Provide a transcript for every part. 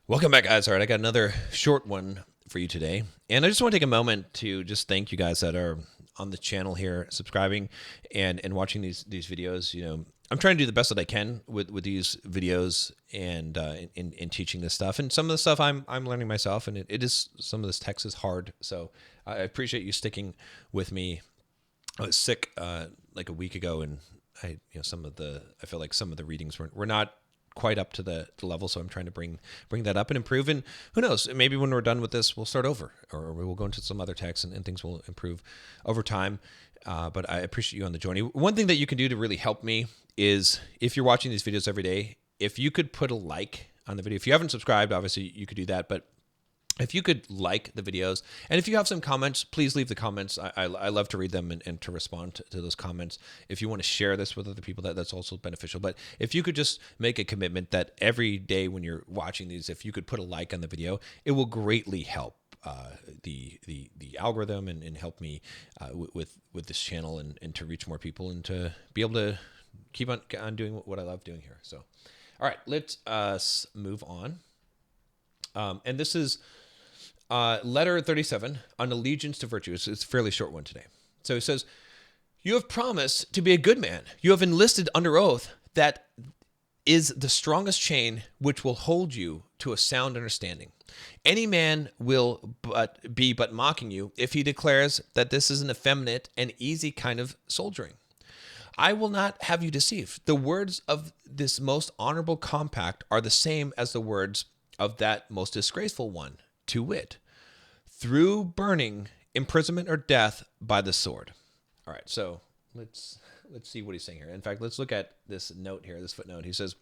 Welcome back, guys. All right, I got another short one for you today. And I just want to take a moment to just thank you guys that are on the channel here, subscribing and watching these videos. I'm trying to do the best that I can with these videos and in teaching this stuff. And some of the stuff I'm learning myself, and it is, some of this text is hard. So I appreciate you sticking with me. I was sick like a week ago, and I feel like some of the readings were not quite up to the level, so I'm trying to bring that up and improve. And who knows, maybe when we're done with this, we'll start over, or we will go into some other texts, and things will improve over time. But I appreciate you on the journey. One thing that you can do to really help me is, if you're watching these videos every day, if you could put a like on the video. If you haven't subscribed, obviously you could do that, but if you could like the videos, and if you have some comments, please leave the comments. I love to read them and to respond to those comments. If you want to share this with other people, that's also beneficial. But if you could just make a commitment that every day when you're watching these, if you could put a like on the video, it will greatly help the algorithm and help me with this channel and to reach more people and to be able to keep on doing what I love doing here. So, all right, let's move on. And this is letter 37 on allegiance to virtue. It's a fairly short one today. So he says, "You have promised to be a good man. You have enlisted under oath. That is the strongest chain which will hold you to a sound understanding. Any man will be but mocking you if he declares that this is an effeminate and easy kind of soldiering. I will not have you deceived. The words of this most honorable compact are the same as the words of that most disgraceful one, to wit, through burning, imprisonment, or death by the sword." All right, so let's see what he's saying here. In fact, let's look at this note here, this footnote. He says,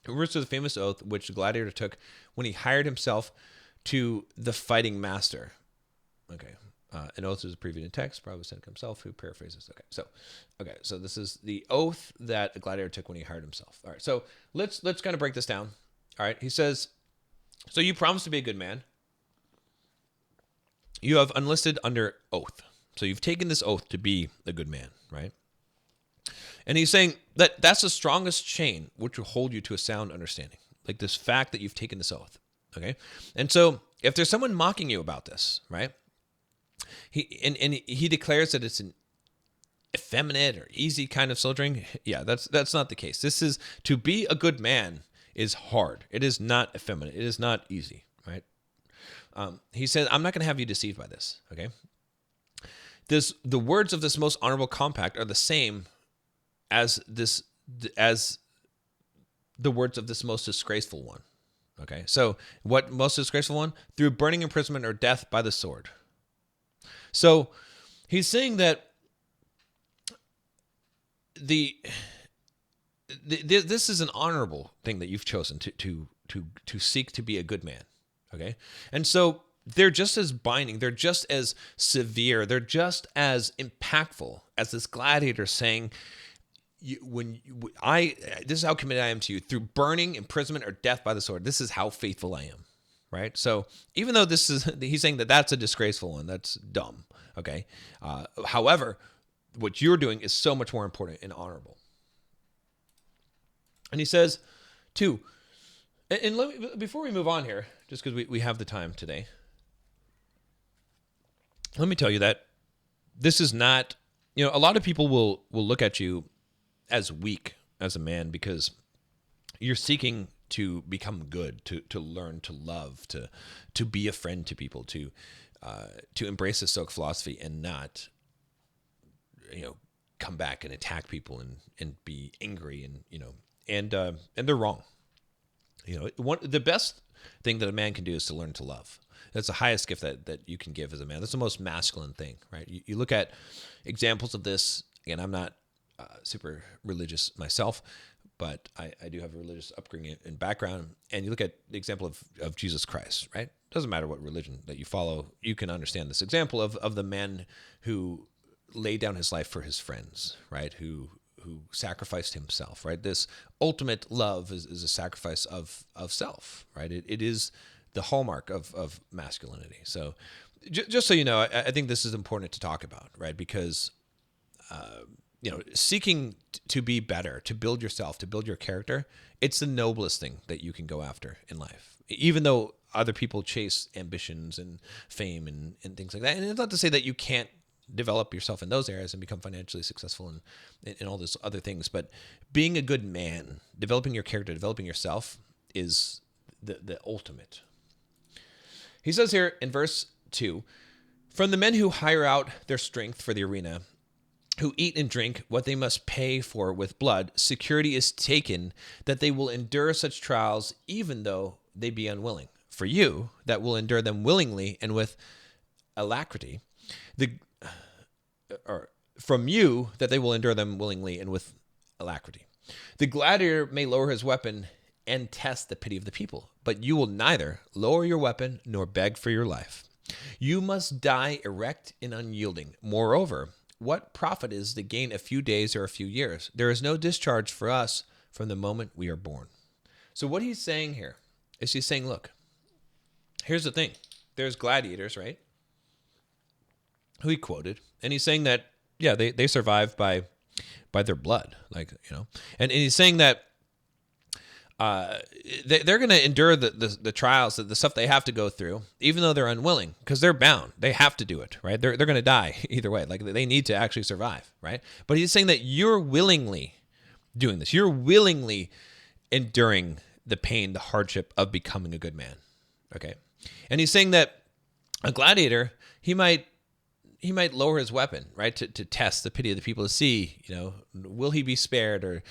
"It refers to the famous oath which the gladiator took when he hired himself to the fighting master." Okay, an oath is a previous text, probably Seneca himself, who paraphrases. Okay, so this is the oath that the gladiator took when he hired himself. All right, so let's kind of break this down. All right, he says, so you promise to be a good man. You have enlisted under oath. So you've taken this oath to be a good man, right? And he's saying that that's the strongest chain which will hold you to a sound understanding. Like this fact that you've taken this oath, okay? And so if there's someone mocking you about this, right? He declares that it's an effeminate or easy kind of soldiering. Yeah, that's not the case. This is, to be a good man is hard. It is not effeminate. It is not easy, right? He said, "I'm not going to have you deceived by this." Okay. The words of this most honorable compact are the same as the words of this most disgraceful one. Okay. So what most disgraceful one? Through burning, imprisonment, or death by the sword. So he's saying that this is an honorable thing that you've chosen to seek to be a good man. Okay. And so they're just as binding. They're just as severe. They're just as impactful as this gladiator saying, this is how committed I am to you, through burning, imprisonment, or death by the sword. This is how faithful I am. Right. So even though he's saying that that's a disgraceful one, that's dumb. Okay. However, what you're doing is so much more important and honorable. And he says, too, and before we move on here, just because we have the time today, let me tell you that this is not, a lot of people will look at you as weak as a man because you're seeking to become good, to learn to love, to be a friend to people, to embrace the Stoic philosophy and not, come back and attack people and be angry and they're wrong. The best thing that a man can do is to learn to love. That's the highest gift that you can give as a man. That's the most masculine thing, right? You look at examples of this. Again, I'm not super religious myself, but I do have a religious upbringing and background. And you look at the example of Jesus Christ, right? Doesn't matter what religion that you follow, you can understand this example of the man who laid down his life for his friends, right? Who sacrificed himself, right? This ultimate love is a sacrifice of self, right? It is the hallmark of masculinity. So just so you know, I think this is important to talk about, right? Because seeking to be better, to build yourself, to build your character, it's the noblest thing that you can go after in life. Even though other people chase ambitions and fame and things like that. And it's not to say that you can't develop yourself in those areas and become financially successful and all those other things. But being a good man, developing your character, developing yourself is the ultimate. He says here in verse 2, from the men who hire out their strength for the arena, who eat and drink what they must pay for with blood, security is taken that they will endure such trials even though they be unwilling. For you, that will endure them willingly and with alacrity, from you, that they will endure them willingly and with alacrity. The gladiator may lower his weapon and test the pity of the people, but you will neither lower your weapon nor beg for your life. You must die erect and unyielding. Moreover, what profit is to gain a few days or a few years? There is no discharge for us from the moment we are born. So what he's saying here is he's saying, look, here's the thing. There's gladiators, right? Who he quoted. And he's saying that, yeah, they survive by their blood. And he's saying that they're going to endure the trials, the stuff they have to go through, even though they're unwilling, because they're bound. They have to do it, right? They're going to die either way. They need to actually survive, right? But he's saying that you're willingly doing this. You're willingly enduring the pain, the hardship of becoming a good man, okay? And he's saying that a gladiator, he might lower his weapon, right, to test the pity of the people, to see, will he be spared, or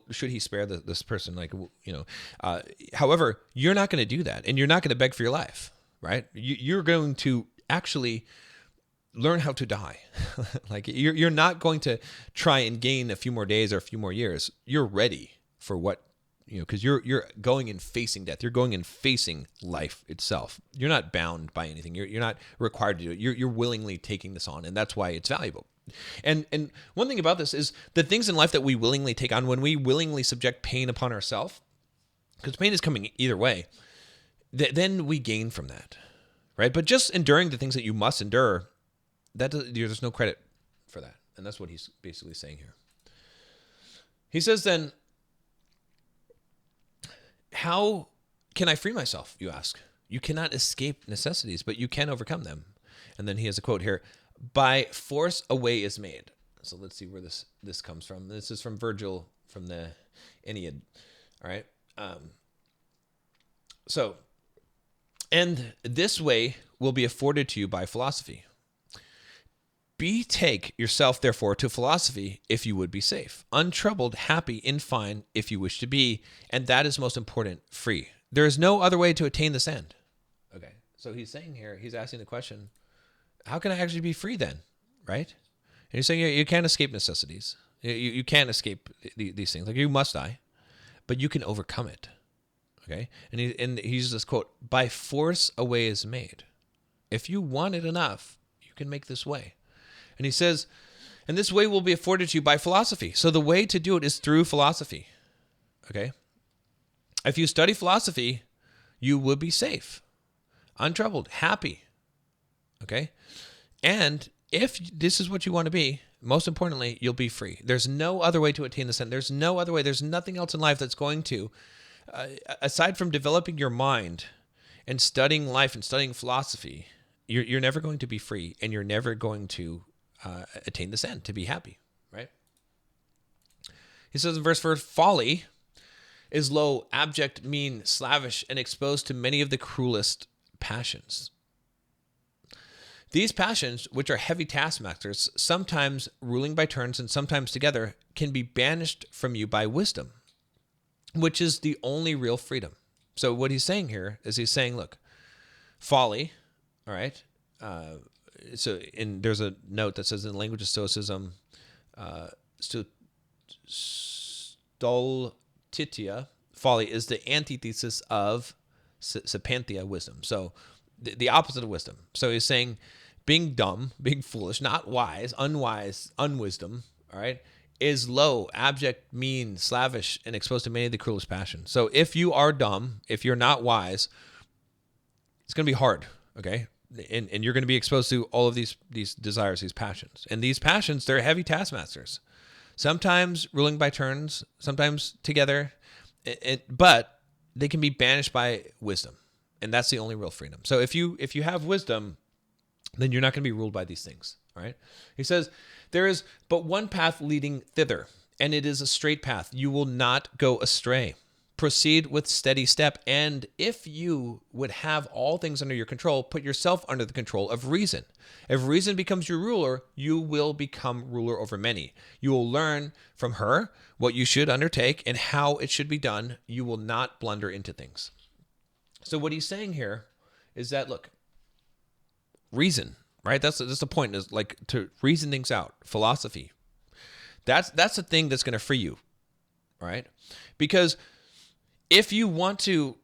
should he spare this person? However, you're not going to do that, and you're not going to beg for your life, right? You're going to actually learn how to die. You're not going to try and gain a few more days or a few more years. You're ready for what. Because you're going and facing death. You're going and facing life itself. You're not bound by anything. You're not required to do it. You're willingly taking this on, and that's why it's valuable. And one thing about this is the things in life that we willingly take on, when we willingly subject pain upon ourselves, because pain is coming either way, then we gain from that, right? But just enduring the things that you must endure, there's no credit for that. And that's what he's basically saying here. He says then, how can I free myself, you ask? You cannot escape necessities, but you can overcome them. And then he has a quote here, by force a way is made. So let's see where this comes from. This is from Virgil, from the Aeneid. All right. And this way will be afforded to you by philosophy. Betake yourself, therefore, to philosophy if you would be safe, untroubled, happy, in fine, if you wish to be, and that is most important, free. There is no other way to attain this end. Okay, so he's saying here, he's asking the question, how can I actually be free then, right? And he's saying you can't escape necessities. You can't escape these things. You must die, but you can overcome it, okay? And he uses this quote, by force a way is made. If you want it enough, you can make this way. And he says, and this way will be afforded to you by philosophy. So the way to do it is through philosophy. Okay? If you study philosophy, you will be safe, untroubled, happy. Okay? And if this is what you want to be, most importantly, you'll be free. There's no other way to attain this end. There's no other way. There's nothing else in life that's going to, aside from developing your mind and studying life and studying philosophy, you're never going to be free, and you're never going to attain this end, to be happy, right? He says in verse 4, folly is low, abject, mean, slavish, and exposed to many of the cruelest passions. These passions, which are heavy taskmasters, sometimes ruling by turns and sometimes together, can be banished from you by wisdom, which is the only real freedom. So what he's saying here is he's saying, look, folly, all right, there's a note that says in the language of Stoicism, stoltitia, folly, is the antithesis of sapientia, wisdom. So the opposite of wisdom. So he's saying being dumb, being foolish, not wise, unwise, unwisdom, all right, is low, abject, mean, slavish, and exposed to many of the cruelest passions. So if you are dumb, if you're not wise, it's going to be hard, okay? and you're going to be exposed to all of these desires, these passions. And these passions, they're heavy taskmasters. Sometimes ruling by turns, sometimes together, but they can be banished by wisdom. And that's the only real freedom. So if you have wisdom, then you're not going to be ruled by these things. All right. He says, there is but one path leading thither, and it is a straight path. You will not go astray. Proceed with steady step. And if you would have all things under your control, put yourself under the control of reason. If reason becomes your ruler, you will become ruler over many. You will learn from her what you should undertake and how it should be done. You will not blunder into things. So what he's saying here is that, look, reason, right? That's the point, is like to reason things out. Philosophy. That's the thing that's going to free you, right? Because if you want to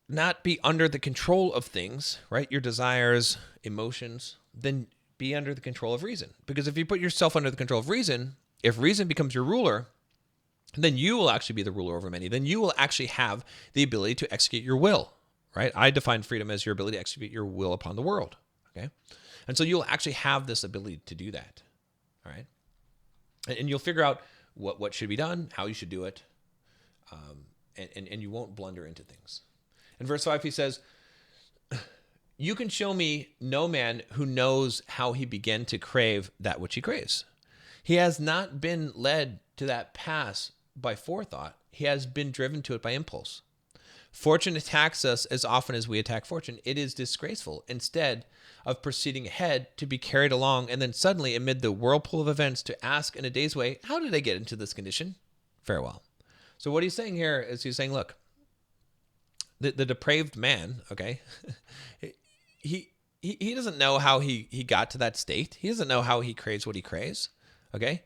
not be under the control of things, right, your desires, emotions, then be under the control of reason. Because if you put yourself under the control of reason, if reason becomes your ruler, then you will actually be the ruler over many. Then you will actually have the ability to execute your will, right? I define freedom as your ability to execute your will upon the world, okay? And so you'll actually have this ability to do that, all right? And you'll figure out what should be done, how you should do it, and you won't blunder into things. In verse 5, he says, you can show me no man who knows how he began to crave that which he craves. He has not been led to that pass by forethought. He has been driven to it by impulse. Fortune attacks us as often as we attack fortune. It is disgraceful, instead of proceeding ahead, to be carried along and then suddenly, amid the whirlpool of events, to ask in a day's way, how did I get into this condition? Farewell. So what he's saying here is he's saying, look, the depraved man, okay, he doesn't know how he got to that state. He doesn't know how he craves what he craves, okay?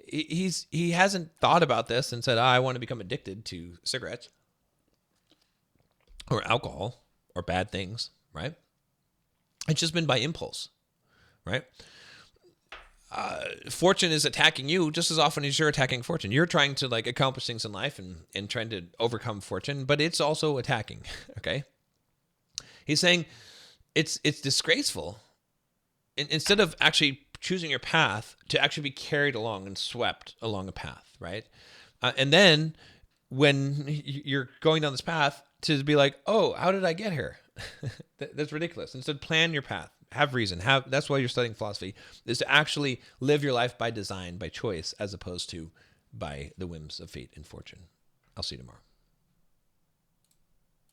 He hasn't thought about this and said, I want to become addicted to cigarettes or alcohol or bad things, right? It's just been by impulse, right? Fortune is attacking you just as often as you're attacking fortune. You're trying to like accomplish things in life and trying to overcome fortune, but it's also attacking, okay? He's saying it's disgraceful. Instead of actually choosing your path, to actually be carried along and swept along a path, right? And then when you're going down this path, to be like, oh, how did I get here? That's ridiculous. Instead, plan your path. Have reason. That's why you're studying philosophy, is to actually live your life by design, by choice, as opposed to by the whims of fate and fortune. I'll see you tomorrow.